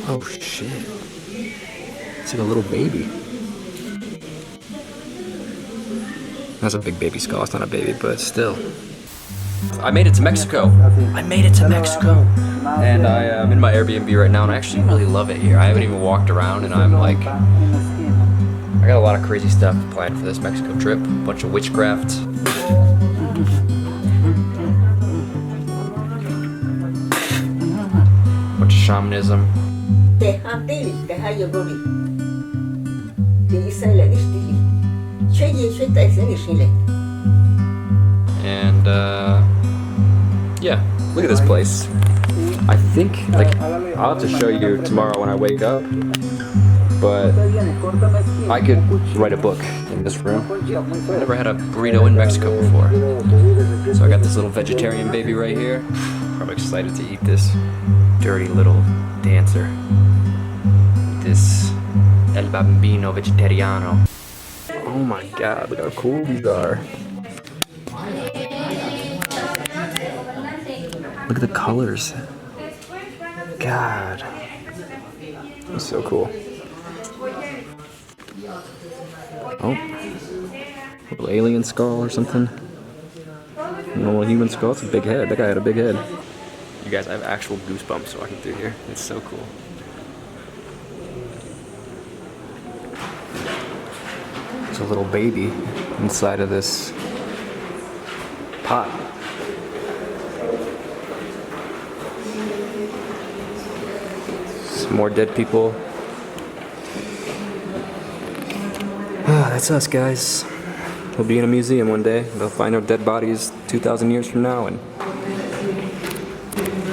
Oh shit. It's like a little baby. That's a big baby skull. It's not a baby, but still. I made it to Mexico. I made it to Mexico. And I am in my Airbnb right now, and I actually really love it here. I haven't even walked around, and I'm like, I got a lot of crazy stuff planned for this Mexico trip. A bunch of witchcraft. Bunch of shamanism. And yeah, look at this place. I think, like, I'll have to show you tomorrow when I wake up, but I could write a book in this room. I never had a burrito in Mexico before. So I got this little vegetarian baby right here. I'm excited to eat this dirty little dancer. This El Bambino Vegetariano. Oh my god, look how cool these are. Look at the colors. God. That's so cool. Oh. A little alien skull or something. Normal human skull. It's a big head. That guy had a big head. You guys, I have actual goosebumps walking through here. It's so cool. There's a little baby inside of this pot. Some more dead people. That's us, guys. We'll be in a museum one day. They'll find our dead bodies 2,000 years from now and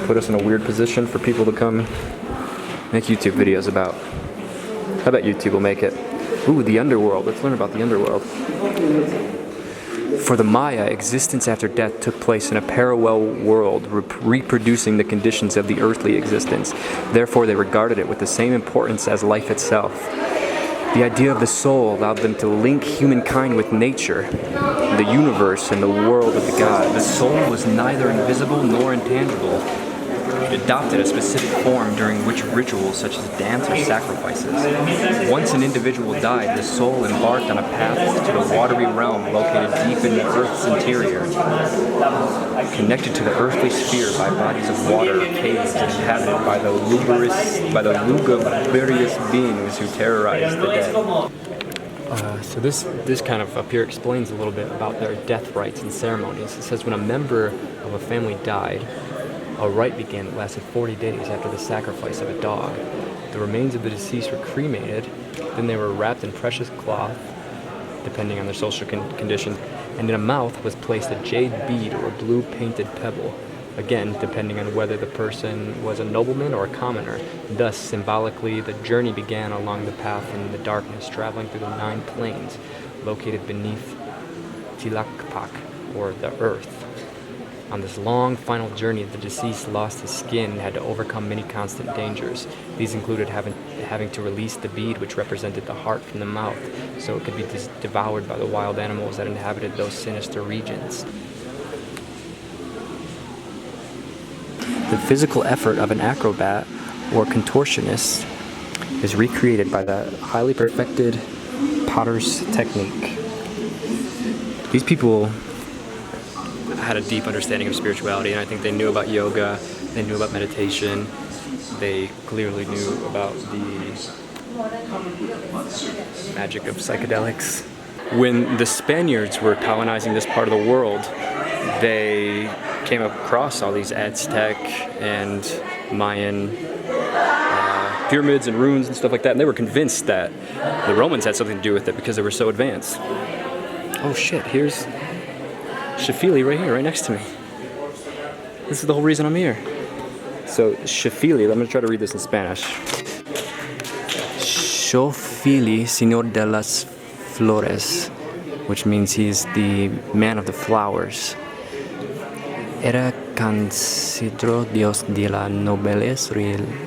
put us in a weird position for people to come make YouTube videos about. I bet YouTube will make it. Ooh, the underworld. Let's learn about the underworld. For the Maya, existence after death took place in a parallel world, reproducing the conditions of the earthly existence. Therefore, they regarded it with the same importance as life itself. The idea of the soul allowed them to link humankind with nature, the universe, and the world of the god. The soul was neither invisible nor intangible. It adopted a specific form during which rituals such as dance or sacrifices. Once an individual died, the soul embarked on a path to the watery realm located deep in the Earth's interior, connected to the earthly sphere by bodies of water, caves inhabited by the lugubrious beings who terrorized the dead. So this kind of up here explains a little bit about their death rites and ceremonies. It says when a member of a family died, a rite began that lasted 40 days after the sacrifice of a dog. The remains of the deceased were cremated, then they were wrapped in precious cloth, depending on their social condition, and in a mouth was placed a jade bead or a blue painted pebble, again, depending on whether the person was a nobleman or a commoner. Thus, symbolically, the journey began along the path in the darkness, traveling through the 9 plains located beneath Tlacopan, or the earth. On this long final journey, the deceased lost his skin and had to overcome many constant dangers. These included having to release the bead, which represented the heart, from the mouth, so it could be devoured by the wild animals that inhabited those sinister regions. The physical effort of an acrobat or contortionist is recreated by the highly perfected potter's technique. These people had a deep understanding of spirituality, and I think they knew about yoga, they knew about meditation, they clearly knew about the magic of psychedelics. When the Spaniards were colonizing this part of the world, they came across all these Aztec and Mayan pyramids and ruins and stuff like that, and they were convinced that the Romans had something to do with it because they were so advanced. Oh shit, here's Shafili right here, right next to me. This is the whole reason I'm here. So Shafili, I'm going to try to read this in Spanish. Shofili, Señor de las Flores, which means he's the man of the flowers. Era considerado Dios de la nobleza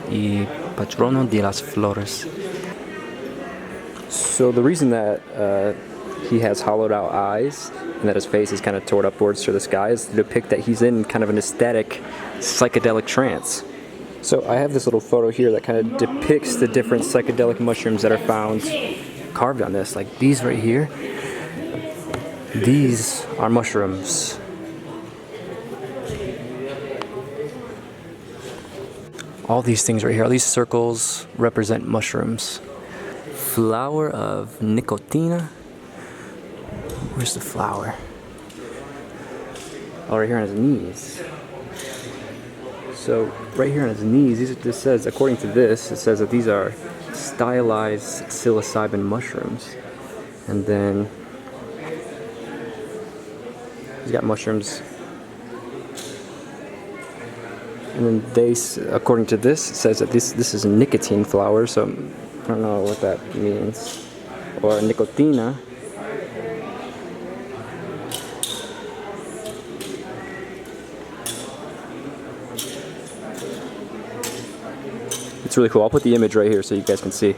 y patrono de las flores. So the reason that he has hollowed out eyes and that his face is kind of toward upwards to the sky is to depict that he's in kind of an ecstatic psychedelic trance. So I have this little photo here that kind of depicts the different psychedelic mushrooms that are found carved on this. Like these right here, these are mushrooms. All these things right here, all these circles represent mushrooms. Flower of nicotina. Where's the flower? Oh, right here on his knees. So right here on his knees, this says, according to this, it says that these are stylized psilocybin mushrooms. And then he's got mushrooms. And then they, according to this, it says that this is a nicotine flower, so I don't know what that means. Or nicotina. It's really cool. I'll put the image right here so you guys can see.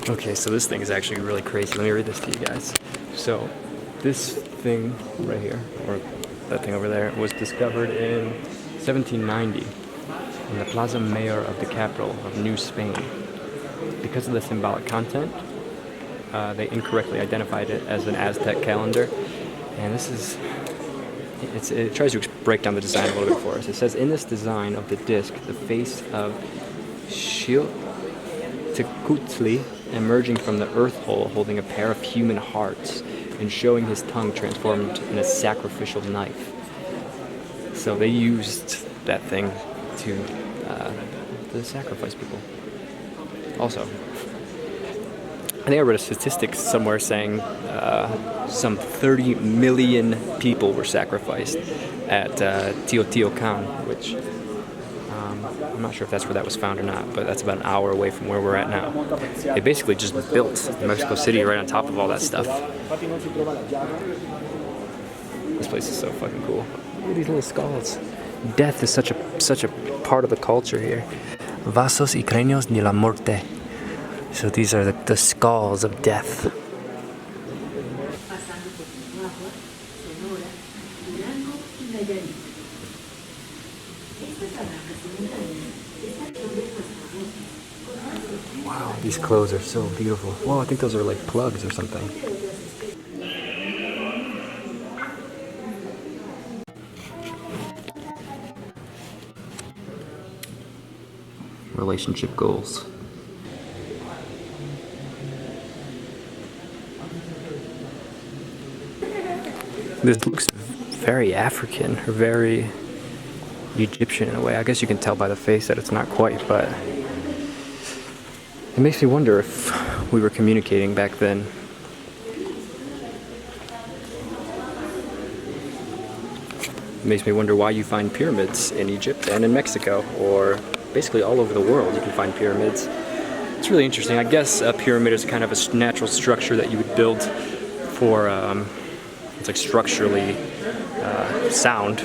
Okay, so this thing is actually really crazy. Let me read this to you guys. So, this thing right here, or that thing over there, was discovered in 1790 in the Plaza Mayor of the capital of New Spain. Because of the symbolic content, they incorrectly identified it as an Aztec calendar. And this is, it tries to break down the design a little bit for us. It says, in this design of the disc, the face of Xiuhtecuhtli emerging from the earth hole holding a pair of human hearts and showing his tongue transformed in a sacrificial knife. So they used that thing to sacrifice people. Also, I think I read a statistic somewhere saying some 30 million people were sacrificed at Teotihuacan, which I'm not sure if that's where that was found or not, but that's about an hour away from where we're at now. They basically just built Mexico City right on top of all that stuff. This place is so fucking cool. Look at these little skulls. Death is such a part of the culture here. Vasos y cráneos de la muerte. So these are the skulls of death. Wow, these clothes are so beautiful. Whoa, I think those are like plugs or something. Relationship goals. This looks very African, or very Egyptian in a way. I guess you can tell by the face that it's not quite, but it makes me wonder if we were communicating back then. It makes me wonder why you find pyramids in Egypt and in Mexico, or basically all over the world you can find pyramids. It's really interesting. I guess a pyramid is kind of a natural structure that you would build for, it's like structurally sound.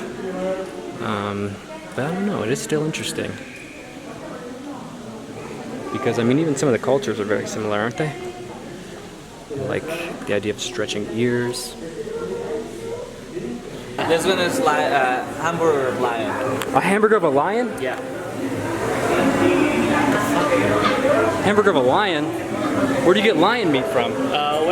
But I don't know, it is still interesting. Because, I mean, even some of the cultures are very similar, aren't they? Like the idea of stretching ears. This one is like a hamburger of lion. A hamburger of a lion? Yeah. Hamburger of a lion? Where do you get lion meat from? The